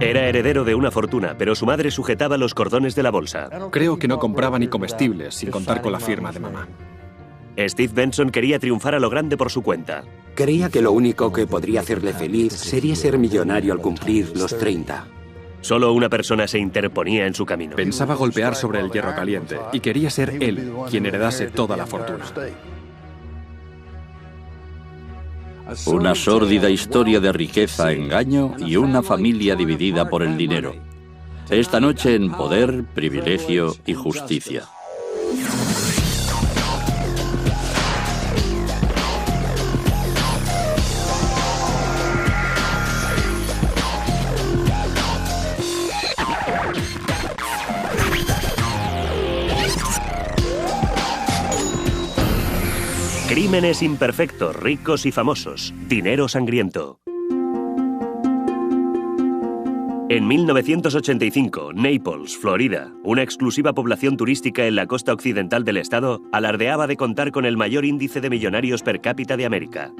Era heredero de una fortuna, pero su madre sujetaba los cordones de la bolsa. Creo que no compraba ni comestibles, sin contar con la firma de mamá. Steve Benson quería triunfar a lo grande por su cuenta. Creía que lo único que podría hacerle feliz sería ser millonario al cumplir los 30. Solo una persona se interponía en su camino. Pensaba golpear sobre el hierro caliente y quería ser él quien heredase toda la fortuna. Una sórdida historia de riqueza, engaño y una familia dividida por el dinero. Esta noche en Poder, Privilegio y Justicia. Crímenes imperfectos, ricos y famosos. Dinero sangriento. En 1985, Naples, Florida, una exclusiva población turística en la costa occidental del estado, alardeaba de contar con el mayor índice de millonarios per cápita de América.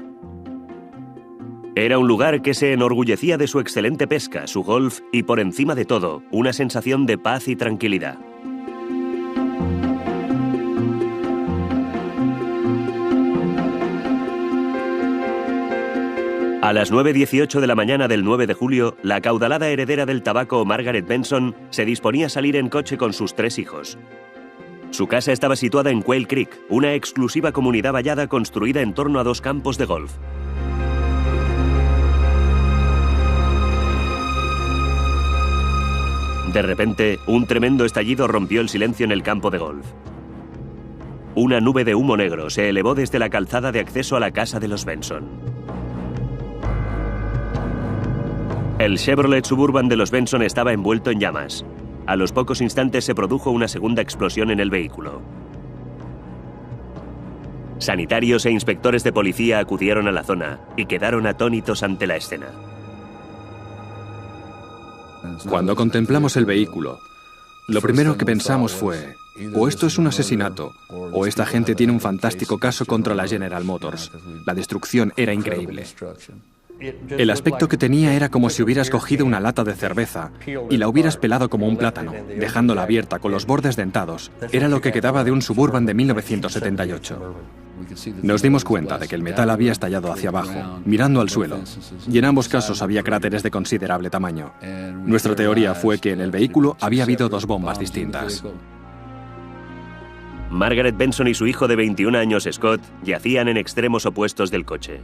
Era un lugar que se enorgullecía de su excelente pesca, su golf y, por encima de todo, una sensación de paz y tranquilidad. A las 9:18 de la mañana del 9 de julio, la acaudalada heredera del tabaco Margaret Benson se disponía a salir en coche con sus 3 hijos. Su casa estaba situada en Quail Creek, una exclusiva comunidad vallada construida en torno a 2 campos de golf. De repente, un tremendo estallido rompió el silencio en el campo de golf. Una nube de humo negro se elevó desde la calzada de acceso a la casa de los Benson. El Chevrolet Suburban de los Benson estaba envuelto en llamas. A los pocos instantes se produjo una segunda explosión en el vehículo. Sanitarios e inspectores de policía acudieron a la zona y quedaron atónitos ante la escena. Cuando contemplamos el vehículo, lo primero que pensamos fue, o esto es un asesinato, o esta gente tiene un fantástico caso contra la General Motors. La destrucción era increíble. El aspecto que tenía era como si hubieras cogido una lata de cerveza y la hubieras pelado como un plátano, dejándola abierta con los bordes dentados. Era lo que quedaba de un Suburban de 1978. Nos dimos cuenta de que el metal había estallado hacia abajo, mirando al suelo, y en ambos casos había cráteres de considerable tamaño. Nuestra teoría fue que en el vehículo había habido 2 bombas distintas. Margaret Benson y su hijo de 21 años, Scott, yacían en extremos opuestos del coche.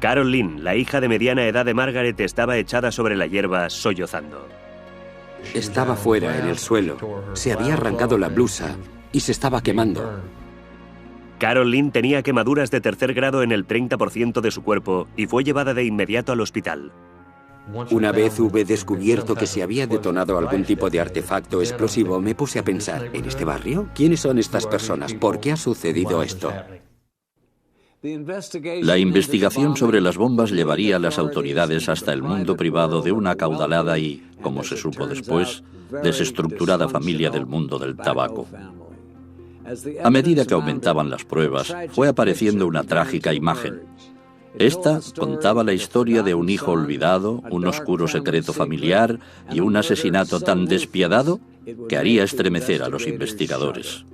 Carol Lynn, la hija de mediana edad de Margaret, estaba echada sobre la hierba, sollozando. Estaba fuera, en el suelo. Se había arrancado la blusa y se estaba quemando. Carol Lynn tenía quemaduras de 3er grado en el 30% de su cuerpo y fue llevada de inmediato al hospital. Una vez hube descubierto que se había detonado algún tipo de artefacto explosivo, me puse a pensar, ¿en este barrio? ¿Quiénes son estas personas? ¿Por qué ha sucedido esto? La investigación sobre las bombas llevaría a las autoridades hasta el mundo privado de una acaudalada y, como se supo después, desestructurada familia del mundo del tabaco. A medida que aumentaban las pruebas, fue apareciendo una trágica imagen. Esta contaba la historia de un hijo olvidado, un oscuro secreto familiar y un asesinato tan despiadado que haría estremecer a los investigadores.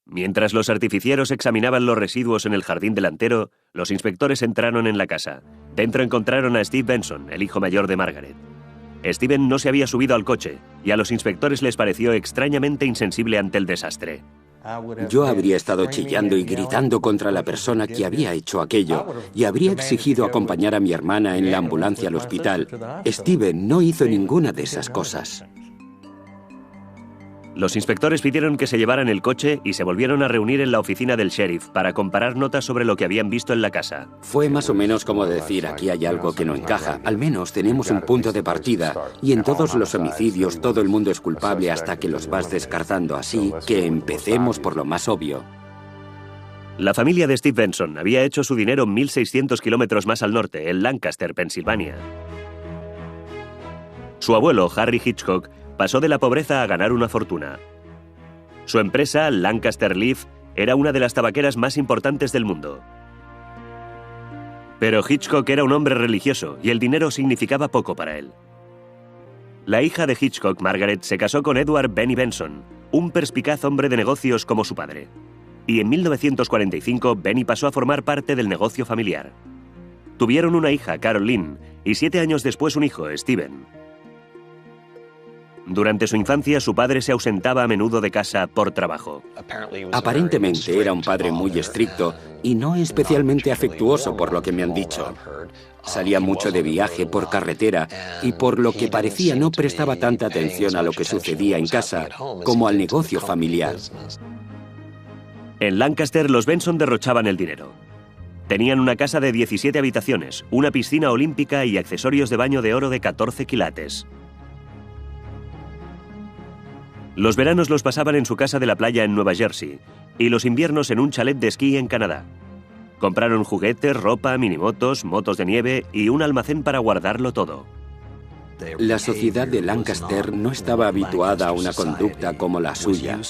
Mientras los artificieros examinaban los residuos en el jardín delantero, los inspectores entraron en la casa. Dentro encontraron a Steve Benson, el hijo mayor de Margaret. Steven no se había subido al coche, y a los inspectores les pareció extrañamente insensible ante el desastre. Yo habría estado chillando y gritando contra la persona que había hecho aquello, y habría exigido acompañar a mi hermana en la ambulancia al hospital. Steven no hizo ninguna de esas cosas. Los inspectores pidieron que se llevaran el coche y se volvieron a reunir en la oficina del sheriff para comparar notas sobre lo que habían visto en la casa. Fue más o menos como decir, aquí hay algo que no encaja. Al menos tenemos un punto de partida. Y en todos los homicidios todo el mundo es culpable hasta que los vas descartando. Así que empecemos por lo más obvio. La familia de Steve Benson había hecho su dinero 1.600 kilómetros más al norte, en Lancaster, Pensilvania. Su abuelo, Harry Hitchcock, pasó de la pobreza a ganar una fortuna. Su empresa, Lancaster Leaf, era una de las tabaqueras más importantes del mundo. Pero Hitchcock era un hombre religioso y el dinero significaba poco para él. La hija de Hitchcock, Margaret, se casó con Edward Benny Benson, un perspicaz hombre de negocios como su padre. Y en 1945, Benny pasó a formar parte del negocio familiar. Tuvieron una hija, Carol Lynn, y 7 años después un hijo, Steven. Durante su infancia, su padre se ausentaba a menudo de casa por trabajo. Aparentemente era un padre muy estricto y no especialmente afectuoso, por lo que me han dicho. Salía mucho de viaje por carretera y por lo que parecía no prestaba tanta atención a lo que sucedía en casa como al negocio familiar. En Lancaster, los Benson derrochaban el dinero. Tenían una casa de 17 habitaciones, una piscina olímpica y accesorios de baño de oro de 14 quilates. Los veranos los pasaban en su casa de la playa en Nueva Jersey y los inviernos en un chalet de esquí en Canadá. Compraron juguetes, ropa, minimotos, motos de nieve y un almacén para guardarlo todo. La sociedad de Lancaster no estaba habituada a una conducta como la suya.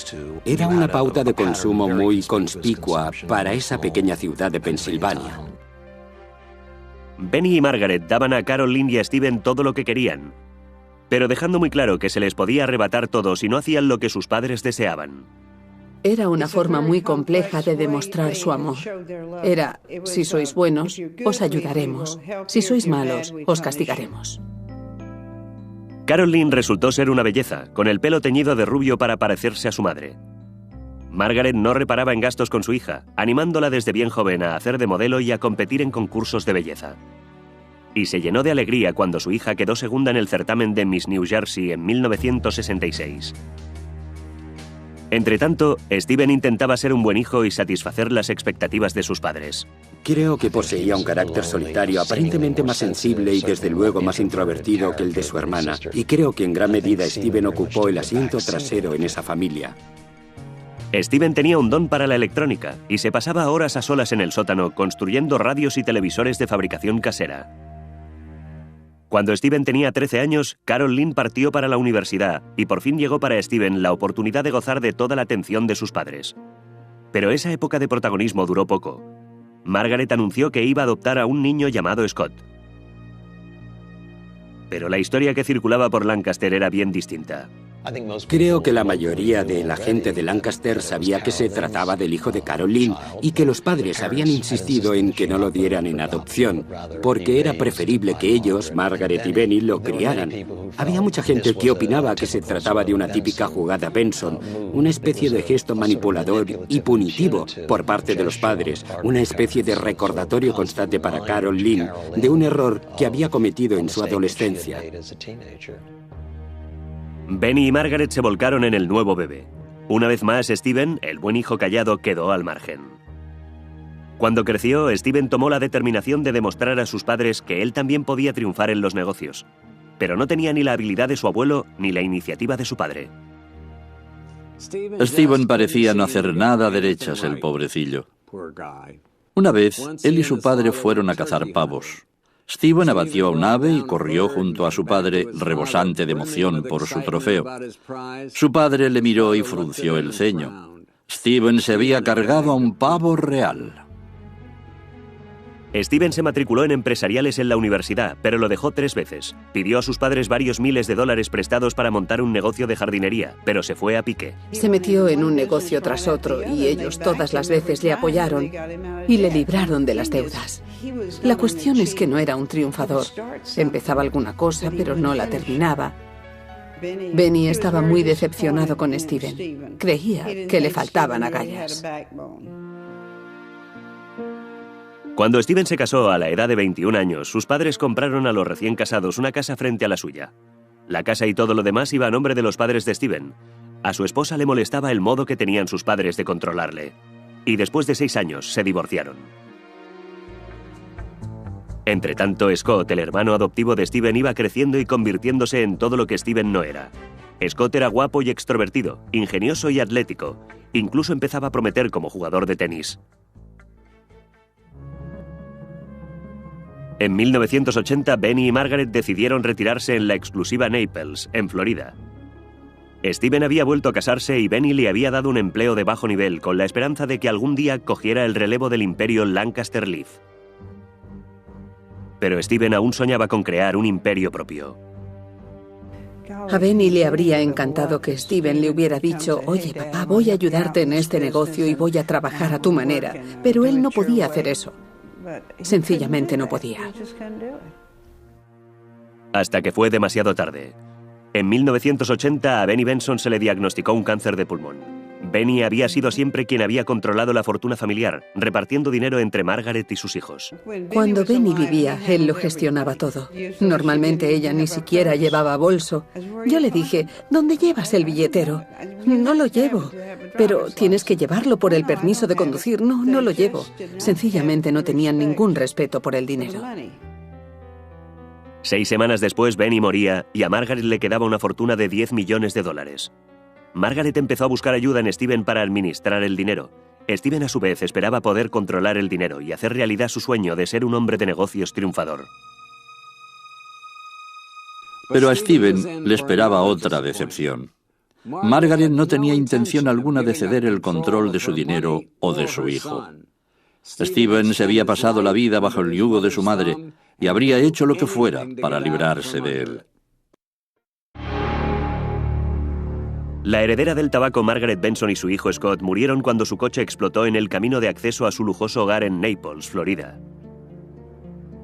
Era una pauta de consumo muy conspicua para esa pequeña ciudad de Pensilvania. Benny y Margaret daban a Carol Lynn y a Steven todo lo que querían, pero dejando muy claro que se les podía arrebatar todo si no hacían lo que sus padres deseaban. Era una forma muy compleja de demostrar su amor. Era, si sois buenos, os ayudaremos. Si sois malos, os castigaremos. Carol Lynn resultó ser una belleza, con el pelo teñido de rubio para parecerse a su madre. Margaret no reparaba en gastos con su hija, animándola desde bien joven a hacer de modelo y a competir en concursos de belleza. Y se llenó de alegría cuando su hija quedó segunda en el certamen de Miss New Jersey en 1966. Entretanto, Steven intentaba ser un buen hijo y satisfacer las expectativas de sus padres. Creo que poseía un carácter solitario, aparentemente más sensible y desde luego más introvertido que el de su hermana. Y creo que en gran medida Steven ocupó el asiento trasero en esa familia. Steven tenía un don para la electrónica y se pasaba horas a solas en el sótano construyendo radios y televisores de fabricación casera. Cuando Steven tenía 13 años, Carol Lynn partió para la universidad y por fin llegó para Steven la oportunidad de gozar de toda la atención de sus padres. Pero esa época de protagonismo duró poco. Margaret anunció que iba a adoptar a un niño llamado Scott. Pero la historia que circulaba por Lancaster era bien distinta. Creo que la mayoría de la gente de Lancaster sabía que se trataba del hijo de Carol Lynn y que los padres habían insistido en que no lo dieran en adopción, porque era preferible que ellos, Margaret y Benny, lo criaran. Había mucha gente que opinaba que se trataba de una típica jugada Benson, una especie de gesto manipulador y punitivo por parte de los padres, una especie de recordatorio constante para Carol Lynn de un error que había cometido en su adolescencia. Benny y Margaret se volcaron en el nuevo bebé. Una vez más, Steven, el buen hijo callado, quedó al margen. Cuando creció, Steven tomó la determinación de demostrar a sus padres que él también podía triunfar en los negocios, pero no tenía ni la habilidad de su abuelo ni la iniciativa de su padre. Steven parecía no hacer nada a derechas, el pobrecillo. Una vez, él y su padre fueron a cazar pavos. Steven abatió a un ave y corrió junto a su padre, rebosante de emoción por su trofeo. Su padre le miró y frunció el ceño. Steven se había cargado a un pavo real. Steven se matriculó en empresariales en la universidad, pero lo dejó 3 veces. Pidió a sus padres varios miles de dólares prestados para montar un negocio de jardinería, pero se fue a pique. Se metió en un negocio tras otro y ellos todas las veces le apoyaron y le libraron de las deudas. La cuestión es que no era un triunfador. Empezaba alguna cosa, pero no la terminaba. Benny estaba muy decepcionado con Steven. Creía que le faltaban agallas. Cuando Steven se casó a la edad de 21 años, sus padres compraron a los recién casados una casa frente a la suya. La casa y todo lo demás iba a nombre de los padres de Steven. A su esposa le molestaba el modo que tenían sus padres de controlarle. Y después de 6 años se divorciaron. Entretanto, Scott, el hermano adoptivo de Steven, iba creciendo y convirtiéndose en todo lo que Steven no era. Scott era guapo y extrovertido, ingenioso y atlético. Incluso empezaba a prometer como jugador de tenis. En 1980, Benny y Margaret decidieron retirarse en la exclusiva Naples, en Florida. Steven había vuelto a casarse y Benny le había dado un empleo de bajo nivel con la esperanza de que algún día cogiera el relevo del imperio Lancaster Leaf. pero Steven aún soñaba con crear un imperio propio. A Benny le habría encantado que Steven le hubiera dicho: oye, papá, voy a ayudarte en este negocio y voy a trabajar a tu manera. Pero él no podía hacer eso. Sencillamente no podía. Hasta que fue demasiado tarde. En 1980 a Benny Benson se le diagnosticó un cáncer de pulmón. Benny había sido siempre quien había controlado la fortuna familiar, repartiendo dinero entre Margaret y sus hijos. Cuando Benny vivía, él lo gestionaba todo. Normalmente ella ni siquiera llevaba bolso. Yo le dije: ¿dónde llevas el billetero? No lo llevo. Pero tienes que llevarlo por el permiso de conducir. No, no lo llevo. Sencillamente no tenían ningún respeto por el dinero. 6 semanas después, Benny moría y a Margaret le quedaba una fortuna de $10 millones. Margaret empezó a buscar ayuda en Steven para administrar el dinero. Steven, a su vez, esperaba poder controlar el dinero y hacer realidad su sueño de ser un hombre de negocios triunfador. Pero a Steven le esperaba otra decepción. Margaret no tenía intención alguna de ceder el control de su dinero o de su hijo. Steven se había pasado la vida bajo el yugo de su madre y habría hecho lo que fuera para librarse de él. La heredera del tabaco Margaret Benson y su hijo Scott murieron cuando su coche explotó en el camino de acceso a su lujoso hogar en Naples, Florida.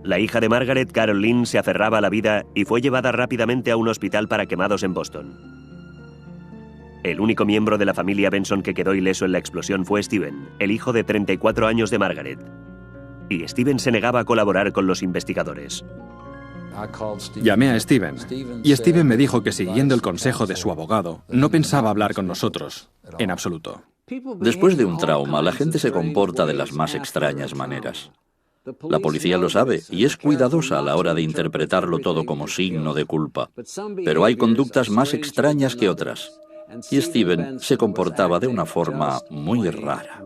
La hija de Margaret, Carol Lynn, se aferraba a la vida y fue llevada rápidamente a un hospital para quemados en Boston. El único miembro de la familia Benson que quedó ileso en la explosión fue Steven, el hijo de 34 años de Margaret. Y Steven se negaba a colaborar con los investigadores. Llamé a Steven y Steven me dijo que, siguiendo el consejo de su abogado, no pensaba hablar con nosotros, en absoluto. Después de un trauma, la gente se comporta de las más extrañas maneras. La policía lo sabe y es cuidadosa a la hora de interpretarlo todo como signo de culpa. Pero hay conductas más extrañas que otras. Y Steven se comportaba de una forma muy rara.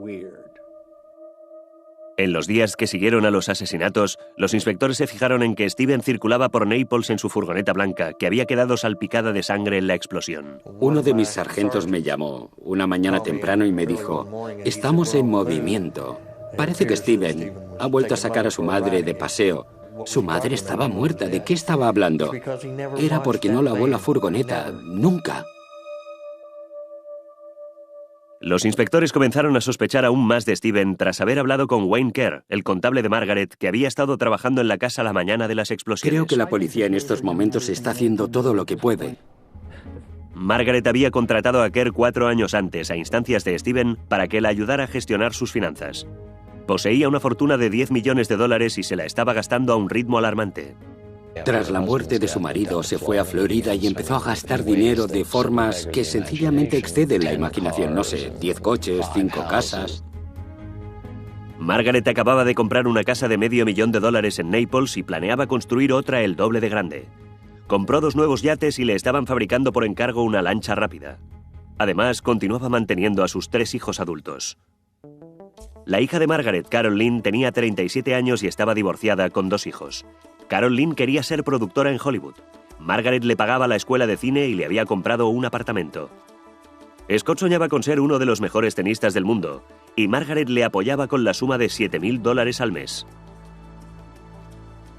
En los días que siguieron a los asesinatos, los inspectores se fijaron en que Steven circulaba por Naples en su furgoneta blanca, que había quedado salpicada de sangre en la explosión. Uno de mis sargentos me llamó una mañana temprano y me dijo: estamos en movimiento. Parece que Steven ha vuelto a sacar a su madre de paseo. Su madre estaba muerta. ¿De qué estaba hablando? Era porque no lavó la furgoneta. Nunca. Los inspectores comenzaron a sospechar aún más de Steven tras haber hablado con Wayne Kerr, el contable de Margaret, que había estado trabajando en la casa la mañana de las explosiones. Creo que la policía en estos momentos está haciendo todo lo que puede. Margaret había contratado a Kerr 4 años antes, a instancias de Steven, para que la ayudara a gestionar sus finanzas. Poseía una fortuna de $10 millones y se la estaba gastando a un ritmo alarmante. Tras la muerte de su marido, se fue a Florida y empezó a gastar dinero de formas que sencillamente exceden la imaginación. No sé, 10 coches, 5 casas. Margaret acababa de comprar una casa de $500,000 en Naples y planeaba construir otra el doble de grande. Compró 2 nuevos yates y le estaban fabricando por encargo una lancha rápida. Además, continuaba manteniendo a sus 3 hijos adultos. La hija de Margaret, Carol Lynn, tenía 37 años y estaba divorciada con 2 hijos. Carol Lynn quería ser productora en Hollywood. Margaret le pagaba la escuela de cine y le había comprado un apartamento. Scott soñaba con ser uno de los mejores tenistas del mundo, y Margaret le apoyaba con la suma de $7,000 al mes.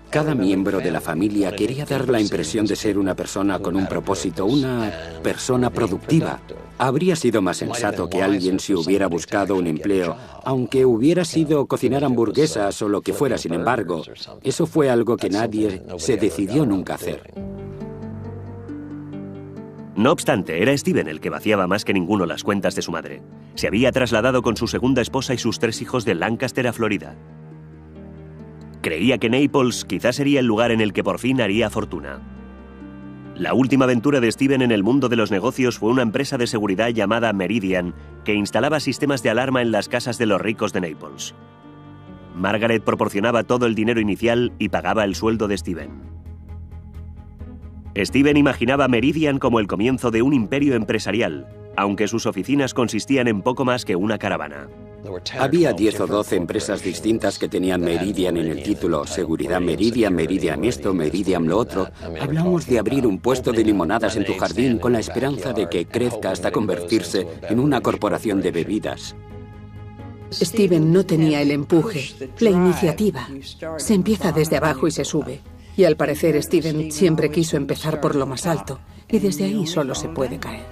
Cada miembro de la familia quería dar la impresión de ser una persona con un propósito, una persona productiva. Habría sido más sensato que alguien se hubiera buscado un empleo, aunque hubiera sido cocinar hamburguesas o lo que fuera. Sin embargo, eso fue algo que nadie se decidió nunca hacer. No obstante, era Steven el que vaciaba más que ninguno las cuentas de su madre. Se había trasladado con su segunda esposa y sus 3 hijos de Lancaster a Florida. Creía que Naples quizás sería el lugar en el que por fin haría fortuna. La última aventura de Steven en el mundo de los negocios fue una empresa de seguridad llamada Meridian, que instalaba sistemas de alarma en las casas de los ricos de Naples. Margaret proporcionaba todo el dinero inicial y pagaba el sueldo de Steven. Steven imaginaba Meridian como el comienzo de un imperio empresarial, aunque sus oficinas consistían en poco más que una caravana. Había 10 o 12 empresas distintas que tenían Meridian en el título. Seguridad Meridian, Meridian esto, Meridian lo otro. Hablamos de abrir un puesto de limonadas en tu jardín con la esperanza de que crezca hasta convertirse en una corporación de bebidas. Steven no tenía el empuje, la iniciativa. Se empieza desde abajo y se sube. Y al parecer Steven siempre quiso empezar por lo más alto, y desde ahí solo se puede caer.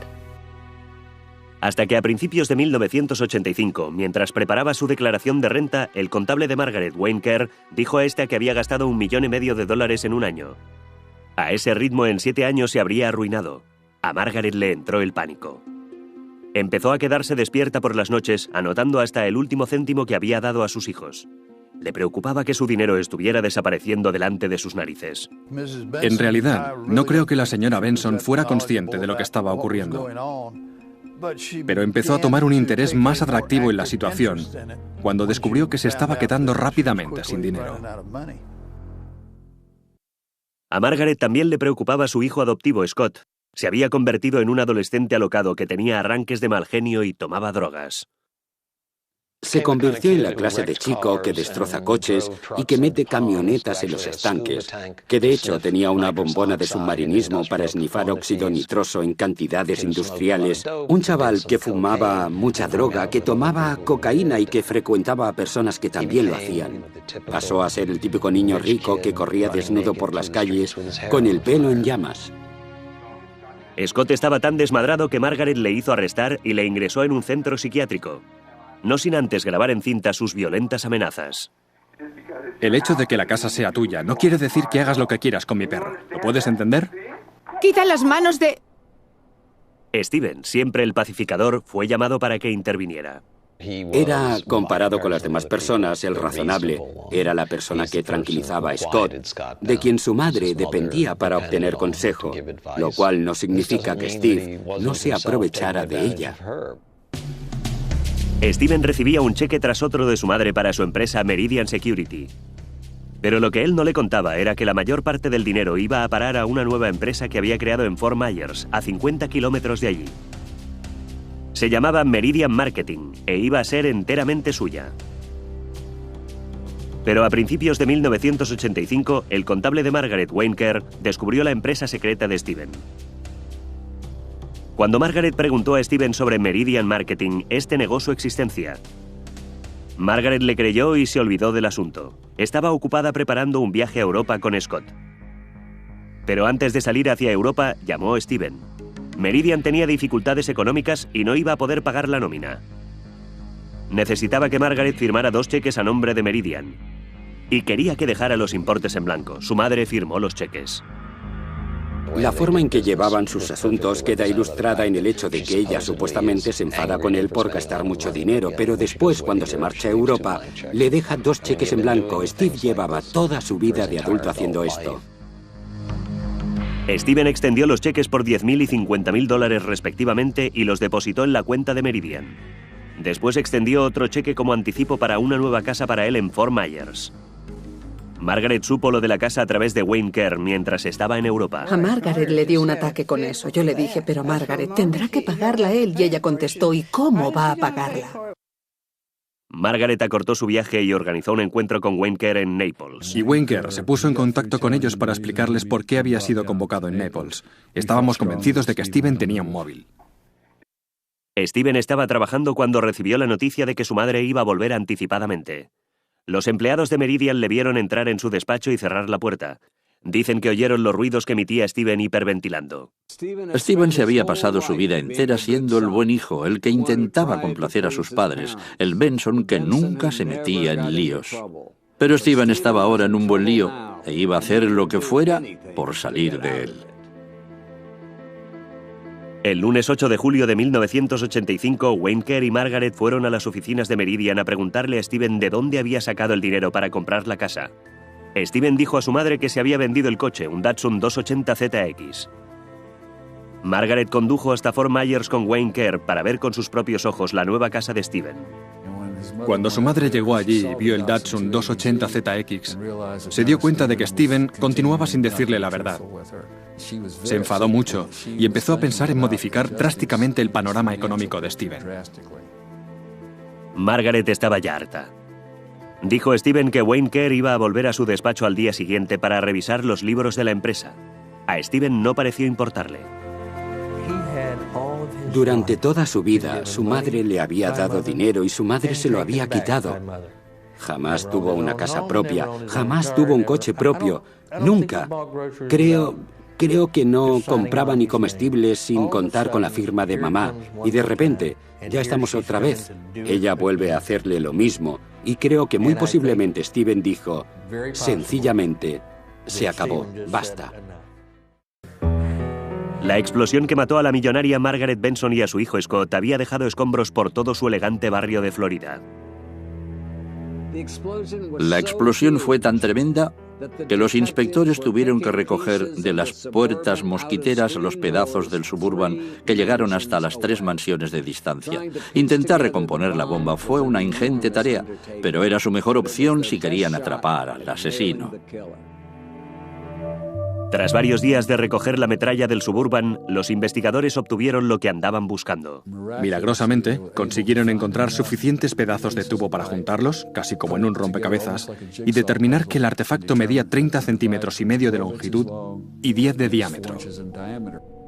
Hasta que a principios de 1985, mientras preparaba su declaración de renta, el contable de Margaret, Wayne Kerr, dijo a esta que había gastado $1,5 millones en un año. A ese ritmo, en 7 años se habría arruinado. A Margaret le entró el pánico. Empezó a quedarse despierta por las noches, anotando hasta el último céntimo que había dado a sus hijos. Le preocupaba que su dinero estuviera desapareciendo delante de sus narices. En realidad, no creo que la señora Benson fuera consciente de lo que estaba ocurriendo. Pero empezó a tomar un interés más atractivo en la situación cuando descubrió que se estaba quedando rápidamente sin dinero. A Margaret también le preocupaba su hijo adoptivo, Scott. Se había convertido en un adolescente alocado que tenía arranques de mal genio y tomaba drogas. Se convirtió en la clase de chico que destroza coches y que mete camionetas en los estanques, que de hecho tenía una bombona de submarinismo para esnifar óxido nitroso en cantidades industriales, un chaval que fumaba mucha droga, que tomaba cocaína y que frecuentaba a personas que también lo hacían. Pasó a ser el típico niño rico que corría desnudo por las calles con el pelo en llamas. Scott estaba tan desmadrado que Margaret le hizo arrestar y le ingresó en un centro psiquiátrico. No sin antes grabar en cinta sus violentas amenazas. El hecho de que la casa sea tuya no quiere decir que hagas lo que quieras con mi perro. ¿Lo puedes entender? ¡Quita las manos de...! Steven, siempre el pacificador, fue llamado para que interviniera. Era, comparado con las demás personas, el razonable. Era la persona que tranquilizaba a Scott, de quien su madre dependía para obtener consejo, lo cual no significa que Steve no se aprovechara de ella. Steven recibía un cheque tras otro de su madre para su empresa Meridian Security. Pero lo que él no le contaba era que la mayor parte del dinero iba a parar a una nueva empresa que había creado en Fort Myers, a 50 kilómetros de allí. Se llamaba Meridian Marketing e iba a ser enteramente suya. Pero a principios de 1985, el contable de Margaret, Wayne Kerr, descubrió la empresa secreta de Steven. Cuando Margaret preguntó a Steven sobre Meridian Marketing, este negó su existencia. Margaret le creyó y se olvidó del asunto. Estaba ocupada preparando un viaje a Europa con Scott. Pero antes de salir hacia Europa, llamó a Steven. Meridian tenía dificultades económicas y no iba a poder pagar la nómina. Necesitaba que Margaret firmara 2 cheques a nombre de Meridian. Y quería que dejara los importes en blanco. Su madre firmó los cheques. La forma en que llevaban sus asuntos queda ilustrada en el hecho de que ella supuestamente se enfada con él por gastar mucho dinero, pero después, cuando se marcha a Europa, le deja 2 cheques en blanco. Steve llevaba toda su vida de adulto haciendo esto. Steven extendió los cheques por $10,000 y $50,000 respectivamente y los depositó en la cuenta de Meridian. Después extendió otro cheque como anticipo para una nueva casa para él en Fort Myers. Margaret supo lo de la casa a través de Wayne Kerr mientras estaba en Europa. A Margaret le dio un ataque con eso. Yo le dije, pero Margaret, tendrá que pagarla él. Y ella contestó, ¿y cómo va a pagarla? Margaret acortó su viaje y organizó un encuentro con Wayne Kerr en Naples. Y Wayne Kerr se puso en contacto con ellos para explicarles por qué había sido convocado en Naples. Estábamos convencidos de que Steven tenía un móvil. Steven estaba trabajando cuando recibió la noticia de que su madre iba a volver anticipadamente. Los empleados de Meridian le vieron entrar en su despacho y cerrar la puerta. Dicen que oyeron los ruidos que emitía Steven hiperventilando. Steven se había pasado su vida entera siendo el buen hijo, el que intentaba complacer a sus padres, el Benson que nunca se metía en líos. Pero Steven estaba ahora en un buen lío e iba a hacer lo que fuera por salir de él. El lunes 8 de julio de 1985, Wayne Kerr y Margaret fueron a las oficinas de Meridian a preguntarle a Steven de dónde había sacado el dinero para comprar la casa. Steven dijo a su madre que se había vendido el coche, un Datsun 280 ZX. Margaret condujo hasta Fort Myers con Wayne Kerr para ver con sus propios ojos la nueva casa de Steven. Cuando su madre llegó allí y vio el Datsun 280 ZX, se dio cuenta de que Steven continuaba sin decirle la verdad. Se enfadó mucho y empezó a pensar en modificar drásticamente el panorama económico de Steven. Margaret estaba ya harta. Dijo Steven que Wayne Kerr iba a volver a su despacho al día siguiente para revisar los libros de la empresa. A Steven no pareció importarle. Durante toda su vida, su madre le había dado dinero y su madre se lo había quitado. Jamás tuvo una casa propia, jamás tuvo un coche propio, nunca. Creo que no compraba ni comestibles sin contar con la firma de mamá. Y de repente, ya estamos otra vez. Ella vuelve a hacerle lo mismo. Y creo que muy posiblemente Steven dijo, sencillamente, se acabó, basta. La explosión que mató a la millonaria Margaret Benson y a su hijo Scott había dejado escombros por todo su elegante barrio de Florida. La explosión fue tan tremenda que los inspectores tuvieron que recoger de las puertas mosquiteras los pedazos del Suburban que llegaron hasta las 3 mansiones de distancia. Intentar recomponer la bomba fue una ingente tarea, pero era su mejor opción si querían atrapar al asesino. Tras varios días de recoger la metralla del Suburban, los investigadores obtuvieron lo que andaban buscando. Milagrosamente, consiguieron encontrar suficientes pedazos de tubo para juntarlos, casi como en un rompecabezas, y determinar que el artefacto medía 30 centímetros y medio de longitud y 10 de diámetro.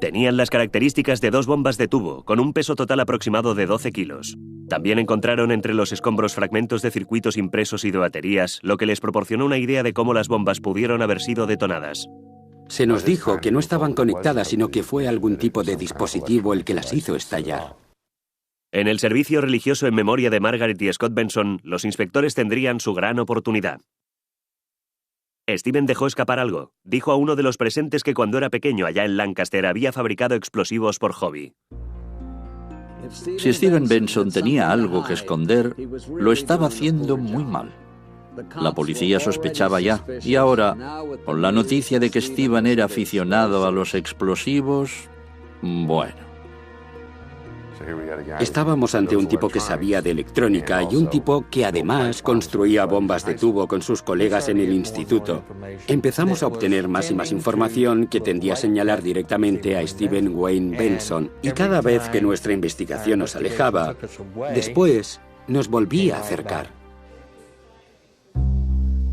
Tenían las características de 2 bombas de tubo, con un peso total aproximado de 12 kilos. También encontraron entre los escombros fragmentos de circuitos impresos y de baterías, lo que les proporcionó una idea de cómo las bombas pudieron haber sido detonadas. Se nos dijo que no estaban conectadas, sino que fue algún tipo de dispositivo el que las hizo estallar. En el servicio religioso en memoria de Margaret y Scott Benson, los inspectores tendrían su gran oportunidad. Steven dejó escapar algo. Dijo a uno de los presentes que cuando era pequeño allá en Lancaster había fabricado explosivos por hobby. Si Steven Benson tenía algo que esconder, lo estaba haciendo muy mal. La policía sospechaba ya, y ahora, con la noticia de que Steven era aficionado a los explosivos, bueno. Estábamos ante un tipo que sabía de electrónica y un tipo que además construía bombas de tubo con sus colegas en el instituto. Empezamos a obtener más y más información que tendía a señalar directamente a Steven Wayne Benson, y cada vez que nuestra investigación nos alejaba, después nos volvía a acercar.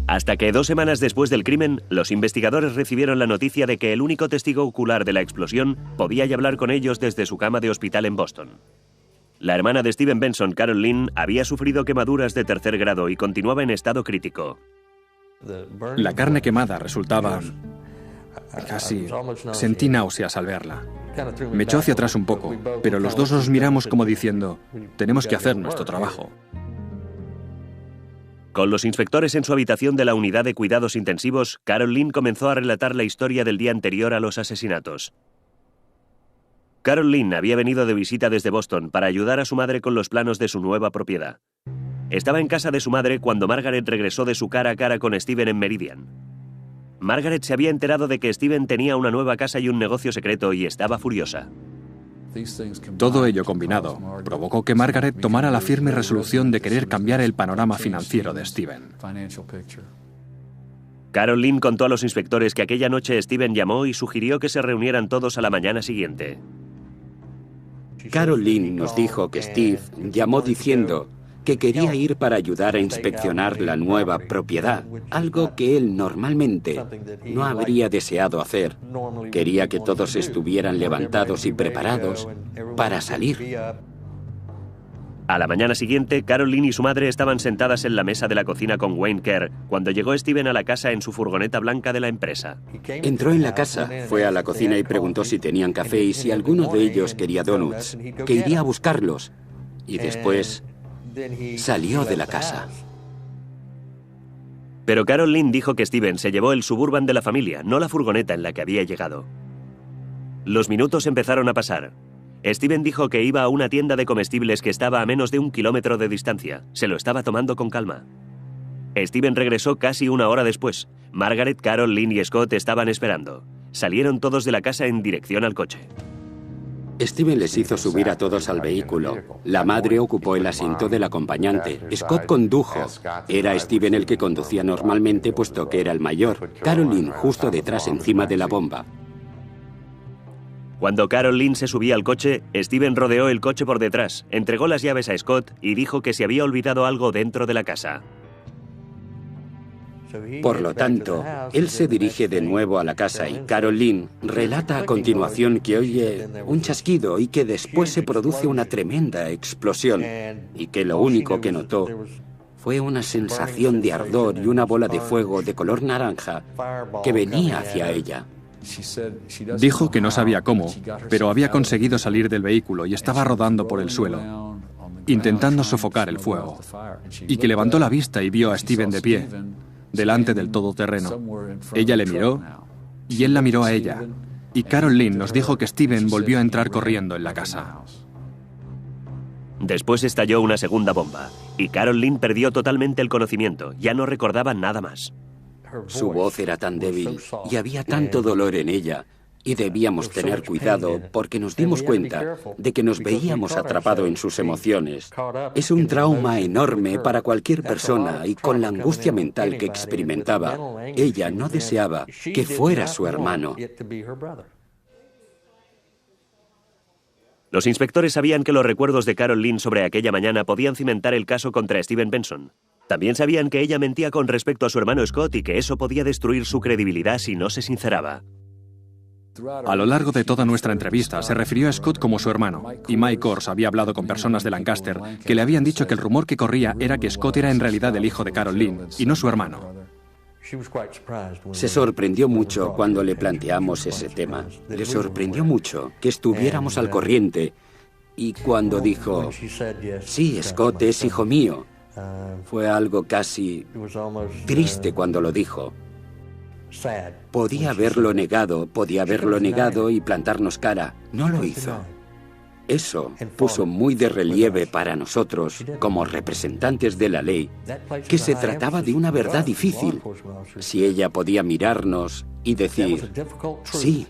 Hasta que 2 semanas después del crimen, los investigadores recibieron la noticia de que el único testigo ocular de la explosión podía hablar con ellos desde su cama de hospital en Boston. La hermana de Steven Benson, Carol Lynn, había sufrido quemaduras de 3er grado y continuaba en estado crítico. La carne quemada resultaba... casi... sentí náuseas al verla. Me echó hacia atrás un poco, pero los dos nos miramos como diciendo, tenemos que hacer nuestro trabajo. Con los inspectores en su habitación de la unidad de cuidados intensivos, Carol Lynn comenzó a relatar la historia del día anterior a los asesinatos. Carol Lynn había venido de visita desde Boston para ayudar a su madre con los planos de su nueva propiedad. Estaba en casa de su madre cuando Margaret regresó de su cara a cara con Steven en Meridian. Margaret se había enterado de que Steven tenía una nueva casa y un negocio secreto y estaba furiosa. Todo ello combinado provocó que Margaret tomara la firme resolución de querer cambiar el panorama financiero de Steven. Carol Lynn contó a los inspectores que aquella noche Steven llamó y sugirió que se reunieran todos a la mañana siguiente. Carol Lynn nos dijo que Steve llamó diciendo que quería ir para ayudar a inspeccionar la nueva propiedad, algo que él normalmente no habría deseado hacer. Quería que todos estuvieran levantados y preparados para salir. A la mañana siguiente, Carol Lynn y su madre estaban sentadas en la mesa de la cocina con Wayne Kerr cuando llegó Steven a la casa en su furgoneta blanca de la empresa. Entró en la casa, fue a la cocina y preguntó si tenían café y si alguno de ellos quería donuts, que iría a buscarlos. Y después salió de la casa. Pero Carol Lynn dijo que Steven se llevó el Suburban de la familia, no la furgoneta en la que había llegado. Los minutos empezaron a pasar. Steven dijo que iba a una tienda de comestibles que estaba a menos de 1 kilómetro de distancia. Se lo estaba tomando con calma. Steven regresó casi 1 hora después. Margaret, Carol, Lynn y Scott estaban esperando. Salieron todos de la casa en dirección al coche. Steven les hizo subir a todos al vehículo. La madre ocupó el asiento del acompañante. Scott condujo. Era Steven el que conducía normalmente, puesto que era el mayor. Carol Lynn justo detrás, encima de la bomba. Cuando Carol Lynn se subía al coche, Steven rodeó el coche por detrás, entregó las llaves a Scott y dijo que se había olvidado algo dentro de la casa. Por lo tanto, él se dirige de nuevo a la casa y Carol Lynn relata a continuación que oye un chasquido y que después se produce una tremenda explosión y que lo único que notó fue una sensación de ardor y una bola de fuego de color naranja que venía hacia ella. Dijo que no sabía cómo, pero había conseguido salir del vehículo y estaba rodando por el suelo, intentando sofocar el fuego, y que levantó la vista y vio a Steven de pie, delante del todoterreno. Ella le miró y él la miró a ella, y Carol Lynn nos dijo que Steven volvió a entrar corriendo en la casa. Después estalló una segunda bomba, y Carol Lynn perdió totalmente el conocimiento, ya no recordaba nada más. Su voz era tan débil y había tanto dolor en ella, y debíamos tener cuidado porque nos dimos cuenta de que nos veíamos atrapados en sus emociones. Es un trauma enorme para cualquier persona y con la angustia mental que experimentaba, ella no deseaba que fuera su hermano. Los inspectores sabían que los recuerdos de Carol Lynn sobre aquella mañana podían cimentar el caso contra Steven Benson. También sabían que ella mentía con respecto a su hermano Scott y que eso podía destruir su credibilidad si no se sinceraba. A lo largo de toda nuestra entrevista se refirió a Scott como su hermano, y Mike Kors había hablado con personas de Lancaster que le habían dicho que el rumor que corría era que Scott era en realidad el hijo de Carol Lynn y no su hermano. Se sorprendió mucho cuando le planteamos ese tema. Le sorprendió mucho que estuviéramos al corriente, y cuando dijo, sí, Scott es hijo mío, fue algo casi triste cuando lo dijo. Podía haberlo negado y plantarnos cara. No lo hizo. Eso puso muy de relieve para nosotros, como representantes de la ley, que se trataba de una verdad difícil. Si ella podía mirarnos y decir, sí,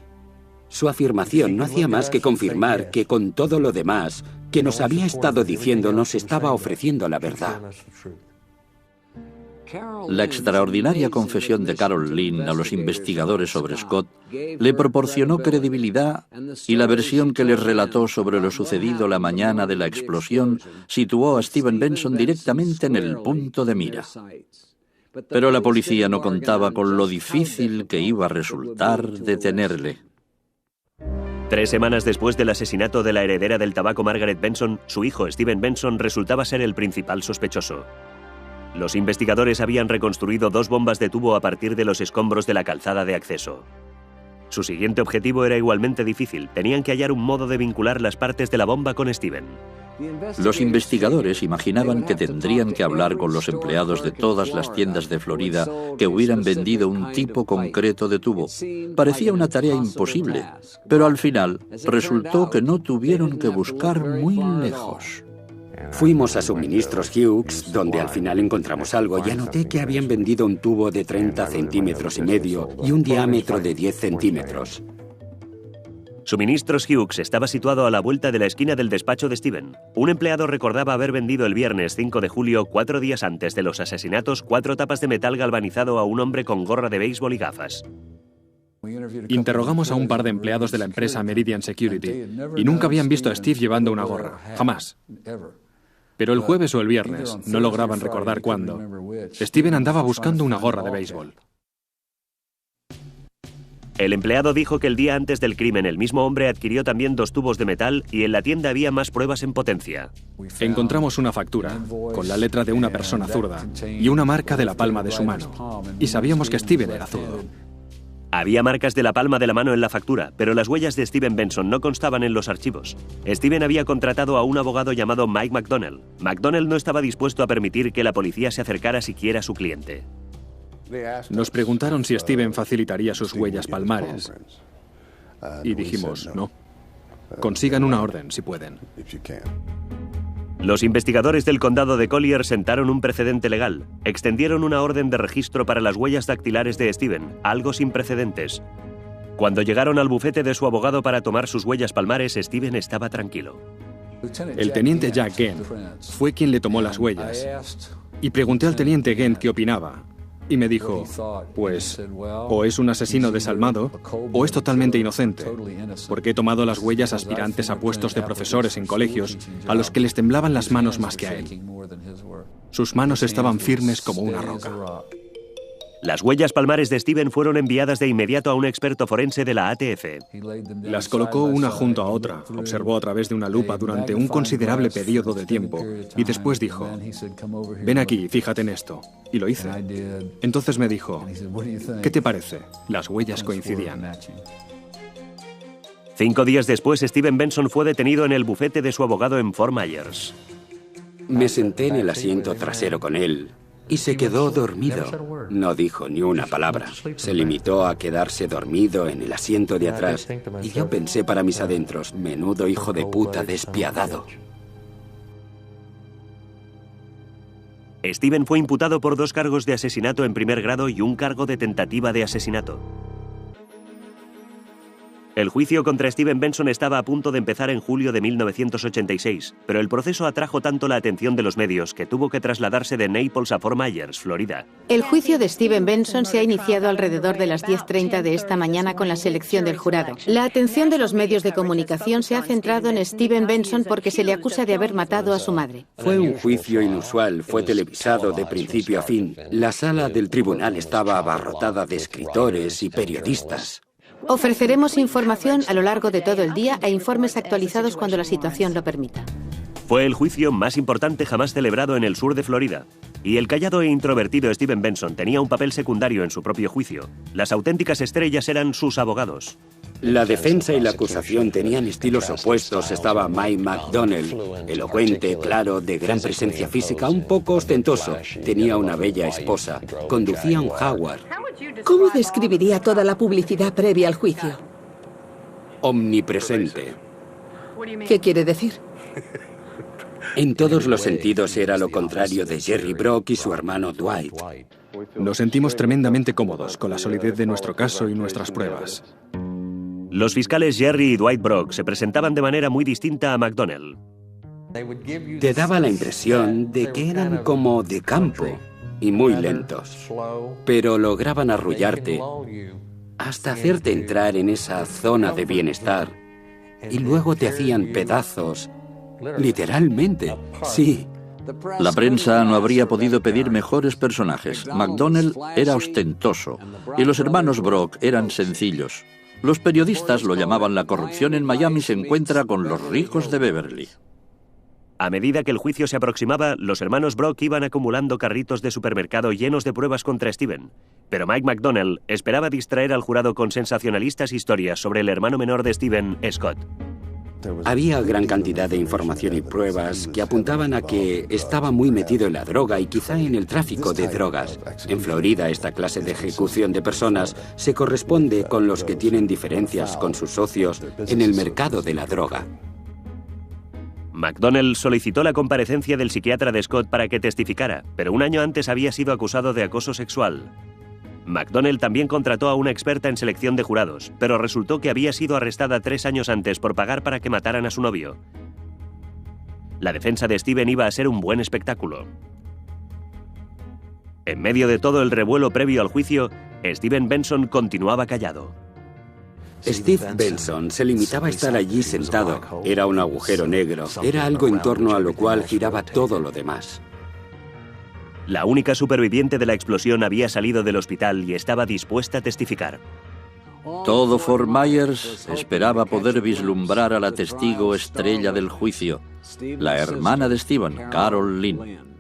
su afirmación no hacía más que confirmar que con todo lo demás que nos había estado diciendo nos estaba ofreciendo la verdad. La extraordinaria confesión de Carol Lynn a los investigadores sobre Scott le proporcionó credibilidad, y la versión que les relató sobre lo sucedido la mañana de la explosión situó a Steven Benson directamente en el punto de mira. Pero la policía no contaba con lo difícil que iba a resultar detenerle. 3 semanas después del asesinato de la heredera del tabaco Margaret Benson, su hijo Steven Benson resultaba ser el principal sospechoso. Los investigadores habían reconstruido 2 bombas de tubo a partir de los escombros de la calzada de acceso. Su siguiente objetivo era igualmente difícil. Tenían que hallar un modo de vincular las partes de la bomba con Steven. Los investigadores imaginaban que tendrían que hablar con los empleados de todas las tiendas de Florida que hubieran vendido un tipo concreto de tubo. Parecía una tarea imposible, pero al final resultó que no tuvieron que buscar muy lejos. Fuimos a Suministros Hughes, donde al final encontramos algo, y anoté que habían vendido un tubo de 30 centímetros y medio y un diámetro de 10 centímetros. Suministros Hughes estaba situado a la vuelta de la esquina del despacho de Steven. Un empleado recordaba haber vendido el viernes 5 de julio, 4 días antes de los asesinatos, 4 tapas de metal galvanizado a un hombre con gorra de béisbol y gafas. Interrogamos a un par de empleados de la empresa Meridian Security y nunca habían visto a Steve llevando una gorra, jamás. Pero el jueves o el viernes, no lograban recordar cuándo, Steven andaba buscando una gorra de béisbol. El empleado dijo que el día antes del crimen el mismo hombre adquirió también 2 tubos de metal y en la tienda había más pruebas en potencia. Encontramos una factura, con la letra de una persona zurda y una marca de la palma de su mano, y sabíamos que Steven era zurdo. Había marcas de la palma de la mano en la factura, pero las huellas de Steven Benson no constaban en los archivos. Steven había contratado a un abogado llamado Mike McDonnell. McDonnell no estaba dispuesto a permitir que la policía se acercara siquiera a su cliente. Nos preguntaron si Steven facilitaría sus huellas palmares. Y dijimos, no. Consigan una orden, si pueden. Los investigadores del condado de Collier sentaron un precedente legal. Extendieron una orden de registro para las huellas dactilares de Steven, algo sin precedentes. Cuando llegaron al bufete de su abogado para tomar sus huellas palmares, Steven estaba tranquilo. El teniente Jack Gent fue quien le tomó las huellas. Y pregunté al teniente Gent qué opinaba. Y me dijo, pues, o es un asesino desalmado, o es totalmente inocente, porque he tomado las huellas aspirantes a puestos de profesores en colegios, a los que les temblaban las manos más que a él. Sus manos estaban firmes como una roca. Las huellas palmares de Steven fueron enviadas de inmediato a un experto forense de la ATF. Las colocó una junto a otra, observó a través de una lupa durante un considerable periodo de tiempo y después dijo, ven aquí, fíjate en esto. Y lo hice. Entonces me dijo, ¿qué te parece? Las huellas coincidían. 5 días después, Steven Benson fue detenido en el bufete de su abogado en Fort Myers. Me senté en el asiento trasero con él y se quedó dormido. No dijo ni una palabra. Se limitó a quedarse dormido en el asiento de atrás. Y yo pensé para mis adentros, menudo hijo de puta despiadado. Steven fue imputado por 2 cargos de asesinato en primer grado y un cargo de tentativa de asesinato. El juicio contra Steven Benson estaba a punto de empezar en julio de 1986, pero el proceso atrajo tanto la atención de los medios que tuvo que trasladarse de Naples a Fort Myers, Florida. El juicio de Steven Benson se ha iniciado alrededor de las 10:30 de esta mañana con la selección del jurado. La atención de los medios de comunicación se ha centrado en Steven Benson porque se le acusa de haber matado a su madre. Fue un juicio inusual, fue televisado de principio a fin. La sala del tribunal estaba abarrotada de escritores y periodistas. Ofreceremos información a lo largo de todo el día e informes actualizados cuando la situación lo permita. Fue el juicio más importante jamás celebrado en el sur de Florida. Y el callado e introvertido Steven Benson tenía un papel secundario en su propio juicio. Las auténticas estrellas eran sus abogados. La defensa y la acusación tenían estilos opuestos. Estaba Mike McDonnell, elocuente, claro, de gran presencia física, un poco ostentoso. Tenía una bella esposa. Conducía un Jaguar. ¿Cómo describiría toda la publicidad previa al juicio? Omnipresente. ¿Qué quiere decir? En todos los sentidos era lo contrario de Jerry Brock y su hermano Dwight. Nos sentimos tremendamente cómodos con la solidez de nuestro caso y nuestras pruebas. Los fiscales Jerry y Dwight Brock se presentaban de manera muy distinta a McDonnell. Te daba la impresión de que eran como de campo y muy lentos, pero lograban arrullarte hasta hacerte entrar en esa zona de bienestar y luego te hacían pedazos, literalmente, sí. La prensa no habría podido pedir mejores personajes. McDonnell era ostentoso y los hermanos Brock eran sencillos. Los periodistas lo llamaban la corrupción en Miami se encuentra con los ricos de Beverly. A medida que el juicio se aproximaba, los hermanos Brock iban acumulando carritos de supermercado llenos de pruebas contra Steven. Pero Mike McDonnell esperaba distraer al jurado con sensacionalistas historias sobre el hermano menor de Steven, Scott. Había gran cantidad de información y pruebas que apuntaban a que estaba muy metido en la droga y quizá en el tráfico de drogas. En Florida, esta clase de ejecución de personas se corresponde con los que tienen diferencias con sus socios en el mercado de la droga. McDonnell solicitó la comparecencia del psiquiatra de Scott para que testificara, pero un año antes había sido acusado de acoso sexual. McDonnell también contrató a una experta en selección de jurados, pero resultó que había sido arrestada 3 años antes por pagar para que mataran a su novio. La defensa de Steven iba a ser un buen espectáculo. En medio de todo el revuelo previo al juicio, Steven Benson continuaba callado. Steve Benson se limitaba a estar allí sentado. Era un agujero negro. Era algo en torno a lo cual giraba todo lo demás. La única superviviente de la explosión había salido del hospital y estaba dispuesta a testificar. Todo Fort Myers esperaba poder vislumbrar a la testigo estrella del juicio, la hermana de Steven, Carol Lynn.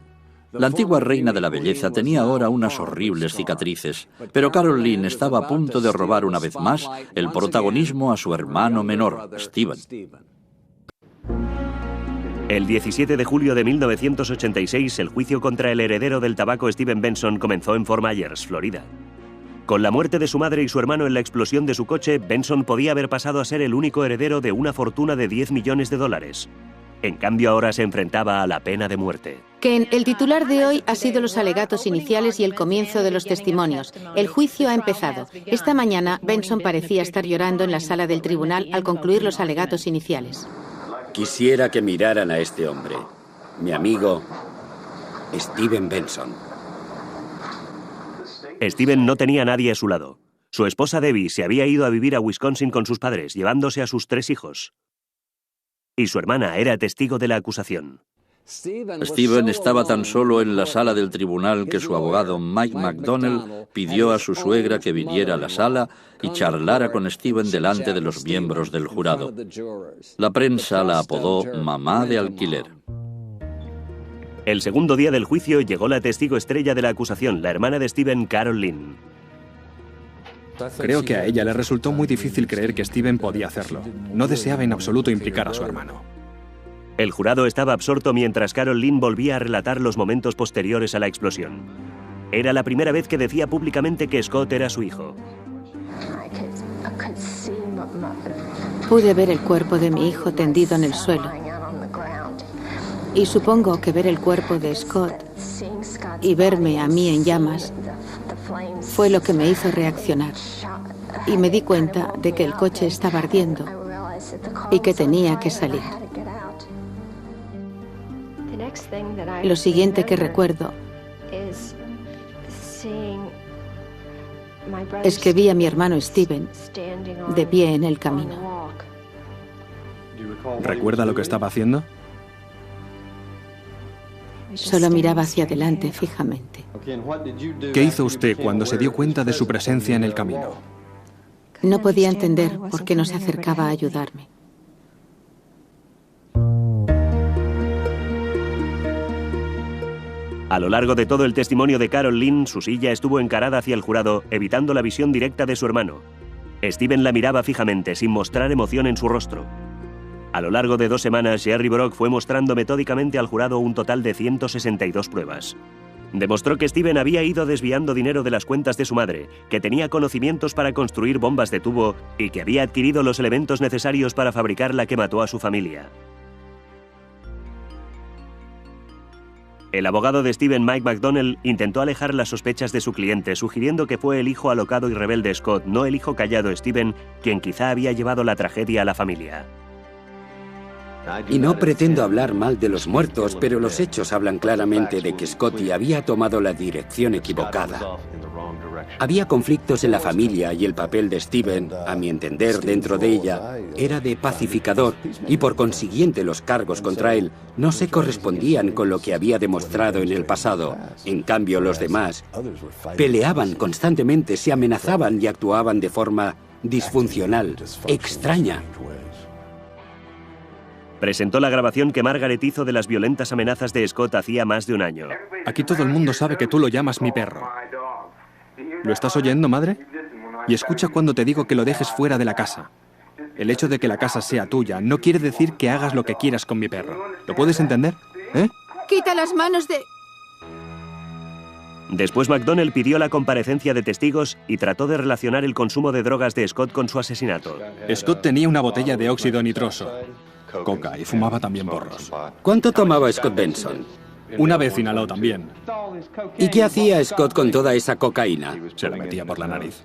La antigua reina de la belleza tenía ahora unas horribles cicatrices, pero Carol Lynn estaba a punto de robar una vez más el protagonismo a su hermano menor, Steven. El 17 de julio de 1986, el juicio contra el heredero del tabaco Steven Benson comenzó en Fort Myers, Florida. Con la muerte de su madre y su hermano en la explosión de su coche, Benson podía haber pasado a ser el único heredero de una fortuna de $10 millones. En cambio, ahora se enfrentaba a la pena de muerte. Ken, el titular de hoy ha sido los alegatos iniciales y el comienzo de los testimonios. El juicio ha empezado. Esta mañana, Benson parecía estar llorando en la sala del tribunal al concluir los alegatos iniciales. Quisiera que miraran a este hombre, mi amigo Steven Benson. Steven no tenía a nadie a su lado. Su esposa Debbie se había ido a vivir a Wisconsin con sus padres, llevándose a sus 3 hijos. Y su hermana era testigo de la acusación. Steven estaba tan solo en la sala del tribunal que su abogado Mike McDonnell pidió a su suegra que viniera a la sala y charlara con Steven delante de los miembros del jurado. La prensa la apodó Mamá de Alquiler. El segundo día del juicio llegó la testigo estrella de la acusación, la hermana de Steven, Carol Lynn. Creo que a ella le resultó muy difícil creer que Steven podía hacerlo. No deseaba en absoluto implicar a su hermano. El jurado estaba absorto mientras Carol Lynn volvía a relatar los momentos posteriores a la explosión. Era la primera vez que decía públicamente que Scott era su hijo. Pude ver el cuerpo de mi hijo tendido en el suelo. Y supongo que ver el cuerpo de Scott y verme a mí en llamas fue lo que me hizo reaccionar. Y me di cuenta de que el coche estaba ardiendo y que tenía que salir. Lo siguiente que recuerdo es que vi a mi hermano Steven de pie en el camino. ¿Recuerda lo que estaba haciendo? Solo miraba hacia adelante fijamente. ¿Qué hizo usted cuando se dio cuenta de su presencia en el camino? No podía entender por qué no se acercaba a ayudarme. A lo largo de todo el testimonio de Carol Lynn, su silla estuvo encarada hacia el jurado, evitando la visión directa de su hermano. Steven la miraba fijamente, sin mostrar emoción en su rostro. A lo largo de 2 semanas, Jerry Brock fue mostrando metódicamente al jurado un total de 162 pruebas. Demostró que Steven había ido desviando dinero de las cuentas de su madre, que tenía conocimientos para construir bombas de tubo y que había adquirido los elementos necesarios para fabricar la que mató a su familia. El abogado de Steven, Mike McDonnell, intentó alejar las sospechas de su cliente, sugiriendo que fue el hijo alocado y rebelde Scott, no el hijo callado Steven, quien quizá había llevado la tragedia a la familia. Y no pretendo hablar mal de los muertos, pero los hechos hablan claramente de que Scotty había tomado la dirección equivocada. Había conflictos en la familia y el papel de Steven, a mi entender, dentro de ella, era de pacificador y por consiguiente los cargos contra él no se correspondían con lo que había demostrado en el pasado. En cambio, los demás peleaban constantemente, se amenazaban y actuaban de forma disfuncional, extraña. Presentó la grabación que Margaret hizo de las violentas amenazas de Scott hacía más de un año. Aquí todo el mundo sabe que tú lo llamas mi perro. ¿Lo estás oyendo, madre? Y escucha cuando te digo que lo dejes fuera de la casa. El hecho de que la casa sea tuya no quiere decir que hagas lo que quieras con mi perro. ¿Lo puedes entender? ¿Eh? ¡Quita las manos de...! Después McDonnell pidió la comparecencia de testigos y trató de relacionar el consumo de drogas de Scott con su asesinato. Scott tenía una botella de óxido nitroso, coca, y fumaba también porros. ¿Cuánto tomaba Scott Benson? Una vez inhaló también. ¿Y qué hacía Scott con toda esa cocaína? Se la metía por la nariz.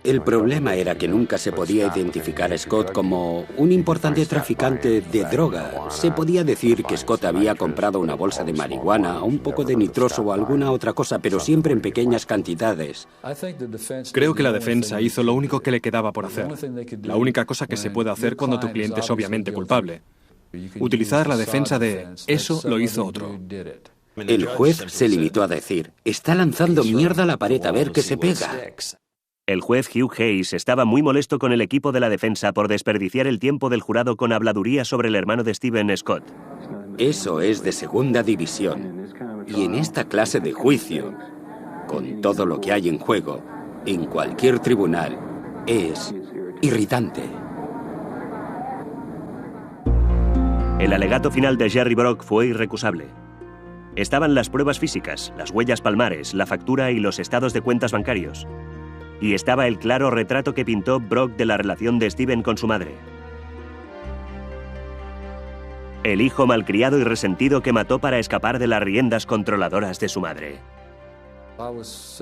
El problema era que nunca se podía identificar a Scott como un importante traficante de droga. Se podía decir que Scott había comprado una bolsa de marihuana, un poco de nitroso o alguna otra cosa, pero siempre en pequeñas cantidades. Creo que la defensa hizo lo único que le quedaba por hacer. La única cosa que se puede hacer cuando tu cliente es obviamente culpable. Utilizar la defensa de «eso lo hizo otro». El juez se limitó a decir «está lanzando mierda a la pared a ver qué se pega». El juez Hugh Hayes estaba muy molesto con el equipo de la defensa por desperdiciar el tiempo del jurado con habladuría sobre el hermano de Steven, Scott. Eso es de segunda división. Y en esta clase de juicio, con todo lo que hay en juego, en cualquier tribunal, es irritante. El alegato final de Jerry Brock fue irrecusable. Estaban las pruebas físicas, las huellas palmares, la factura y los estados de cuentas bancarios. Y estaba el claro retrato que pintó Brock de la relación de Steven con su madre. El hijo malcriado y resentido que mató para escapar de las riendas controladoras de su madre.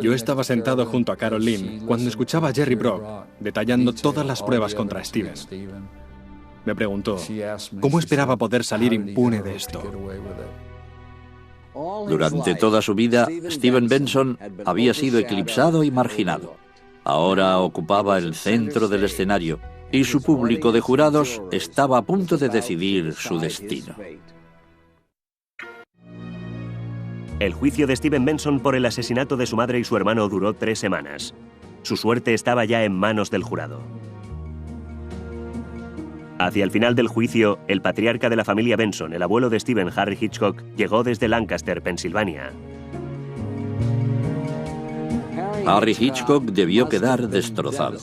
Yo estaba sentado junto a Carol Lynn cuando escuchaba a Jerry Brock detallando todas las pruebas contra Steven. Me preguntó cómo esperaba poder salir impune de esto. Durante toda su vida, Steven Benson había sido eclipsado y marginado. Ahora ocupaba el centro del escenario y su público de jurados estaba a punto de decidir su destino. El juicio de Steven Benson por el asesinato de su madre y su hermano duró 3 semanas. Su suerte estaba ya en manos del jurado. Hacia el final del juicio, el patriarca de la familia Benson, el abuelo de Steven, Harry Hitchcock, llegó desde Lancaster, Pensilvania. Harry Hitchcock debió quedar destrozado.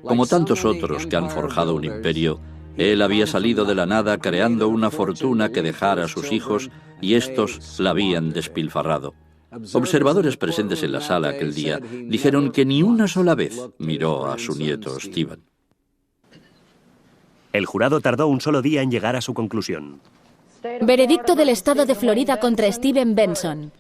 Como tantos otros que han forjado un imperio, él había salido de la nada creando una fortuna que dejara a sus hijos y estos la habían despilfarrado. Observadores presentes en la sala aquel día dijeron que ni una sola vez miró a su nieto Steven. El jurado tardó un solo día en llegar a su conclusión. Veredicto del Estado de Florida contra Steven Benson.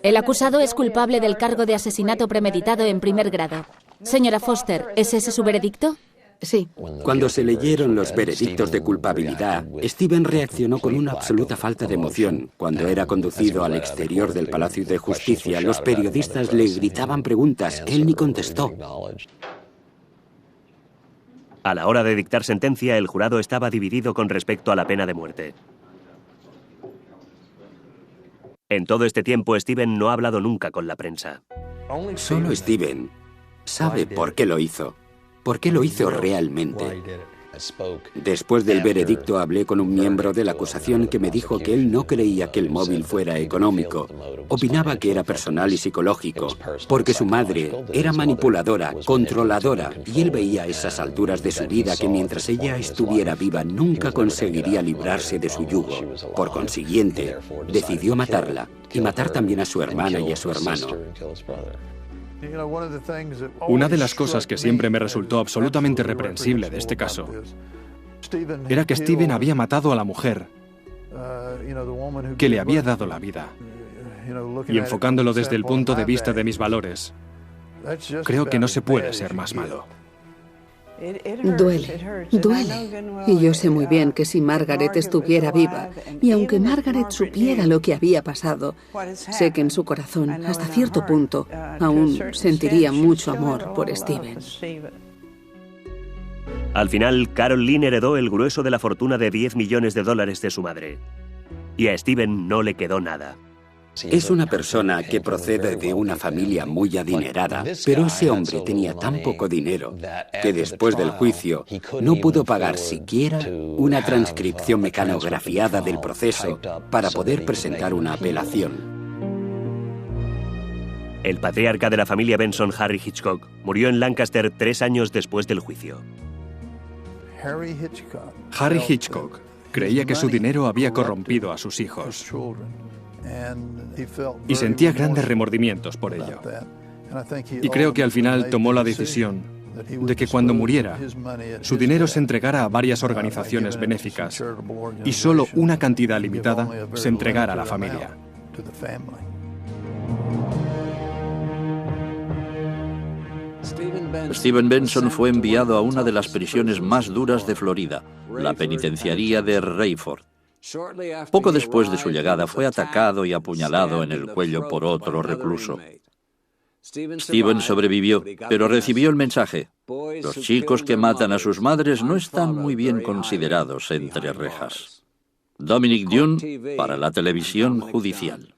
El acusado es culpable del cargo de asesinato premeditado en primer grado. Señora Foster, ¿es ese su veredicto? Sí. Cuando se leyeron los veredictos de culpabilidad, Steven reaccionó con una absoluta falta de emoción. Cuando era conducido al exterior del Palacio de Justicia, los periodistas le gritaban preguntas. Él ni contestó. A la hora de dictar sentencia, el jurado estaba dividido con respecto a la pena de muerte. En todo este tiempo, Steven no ha hablado nunca con la prensa. Solo Steven sabe por qué lo hizo. ¿Por qué lo hizo realmente? Después del veredicto hablé con un miembro de la acusación que me dijo que él no creía que el móvil fuera económico. Opinaba que era personal y psicológico, porque su madre era manipuladora, controladora, y él veía a esas alturas de su vida que mientras ella estuviera viva nunca conseguiría librarse de su yugo. Por consiguiente, decidió matarla, y matar también a su hermana y a su hermano. Una de las cosas que siempre me resultó absolutamente reprensible de este caso era que Steven había matado a la mujer que le había dado la vida. Y enfocándolo desde el punto de vista de mis valores, creo que no se puede ser más malo. Duele, duele. Y yo sé muy bien que si Margaret estuviera viva, y aunque Margaret supiera lo que había pasado, sé que en su corazón, hasta cierto punto, aún sentiría mucho amor por Steven. Al final, Carol Lynn heredó el grueso de la fortuna de $10 millones de su madre. Y a Steven no le quedó nada. Es una persona que procede de una familia muy adinerada, pero ese hombre tenía tan poco dinero que después del juicio no pudo pagar siquiera una transcripción mecanografiada del proceso para poder presentar una apelación. El patriarca de la familia Benson, Harry Hitchcock, murió en Lancaster 3 años después del juicio. Harry Hitchcock creía que su dinero había corrompido a sus hijos y sentía grandes remordimientos por ello. Y creo que al final tomó la decisión de que cuando muriera, su dinero se entregara a varias organizaciones benéficas y solo una cantidad limitada se entregara a la familia. Steven Benson fue enviado a una de las prisiones más duras de Florida, la penitenciaría de Rayford. Poco después de su llegada fue atacado y apuñalado en el cuello por otro recluso. Steven sobrevivió, pero recibió el mensaje: los chicos que matan a sus madres no están muy bien considerados entre rejas. Dominic Dunne para la televisión judicial.